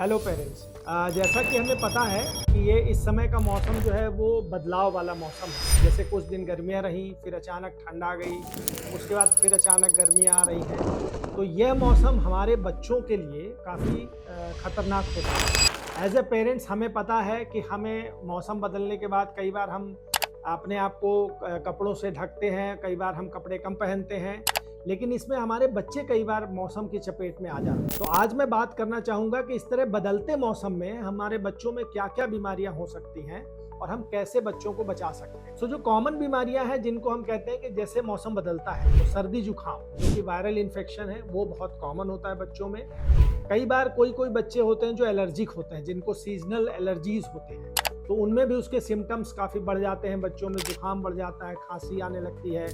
Hello parents. जैसा कि हमें पता है कि ये इस समय का मौसम जो है वो बदलाव वाला मौसम है। जैसे कुछ दिन गर्मियाँ रहीं, फिर अचानक ठंड आ गई, उसके बाद फिर अचानक गर्मियाँ आ रही हैं। तो यह मौसम हमारे बच्चों के लिए काफ़ी खतरनाक होता है। एज ए पेरेंट्स हमें पता है कि हमें मौसम बदलने के बाद कई बार हम अपने आप को कपड़ों से ढकते हैं, कई बार हम कपड़े कम पहनते हैं, लेकिन इसमें हमारे बच्चे कई बार मौसम की चपेट में आ जाते हैं। तो आज मैं बात करना चाहूँगा कि इस तरह बदलते मौसम में हमारे बच्चों में क्या-क्या बीमारियाँ हो सकती हैं और हम कैसे बच्चों को बचा सकते हैं। जो कॉमन बीमारियाँ हैं जिनको हम कहते हैं कि जैसे मौसम बदलता है तो सर्दी जुकाम जो कि वायरल इन्फेक्शन है वो बहुत कॉमन होता है बच्चों में। कई बार कोई बच्चे होते हैं जो एलर्जिक होते हैं, जिनको सीजनल एलर्जीज होते हैं, तो उनमें भी उसके सिम्टम्स काफ़ी बढ़ जाते हैं। बच्चों में जुकाम बढ़ जाता है, खांसी आने लगती है।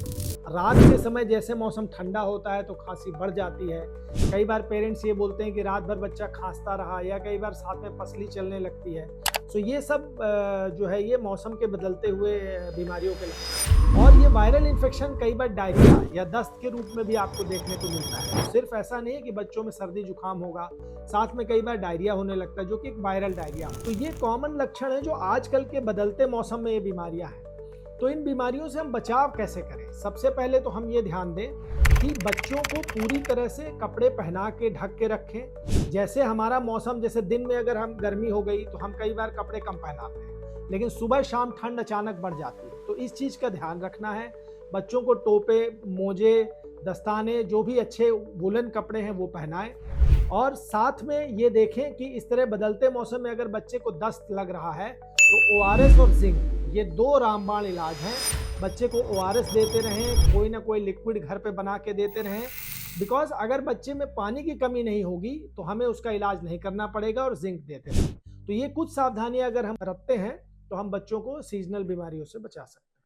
रात के समय जैसे मौसम ठंडा होता है तो खांसी बढ़ जाती है। कई बार पेरेंट्स ये बोलते हैं कि रात भर बच्चा खांसता रहा, या कई बार साथ में पसली चलने लगती है। तो ये सब जो है ये मौसम के बदलते हुए बीमारियों के लक्षण हैं। और ये वायरल इन्फेक्शन कई बार डायरिया या दस्त के रूप में भी आपको देखने को मिलता है। तो सिर्फ ऐसा नहीं है कि बच्चों में सर्दी जुकाम होगा, साथ में कई बार डायरिया होने लगता है जो कि एक वायरल डायरिया। तो ये कॉमन लक्षण है जो आजकल के बदलते मौसम में ये बीमारियां हैं। तो इन बीमारियों से हम बचाव कैसे करें? सबसे पहले तो हम ये ध्यान दें कि बच्चों को पूरी तरह से कपड़े पहना के ढक के रखें। जैसे हमारा मौसम, जैसे दिन में अगर हम गर्मी हो गई तो हम कई बार कपड़े कम पहनाते हैं, लेकिन सुबह शाम ठंड अचानक बढ़ जाती है, तो इस चीज़ का ध्यान रखना है। बच्चों को टोपे, मोजे, दस्ताने, जो भी अच्छे वूलन कपड़े हैं वो पहनाएं। और साथ में ये देखें कि इस तरह बदलते मौसम में अगर बच्चे को दस्त लग रहा है तो ओआरएस और जिंक, ये दो रामबाण इलाज हैं। बच्चे को ओआरएस देते रहें, कोई ना कोई लिक्विड घर पे बना के देते रहें। बिकॉज अगर बच्चे में पानी की कमी नहीं होगी तो हमें उसका इलाज नहीं करना पड़ेगा, और जिंक देते रहें। तो ये कुछ सावधानियां अगर हम रखते हैं तो हम बच्चों को सीजनल बीमारियों से बचा सकते हैं।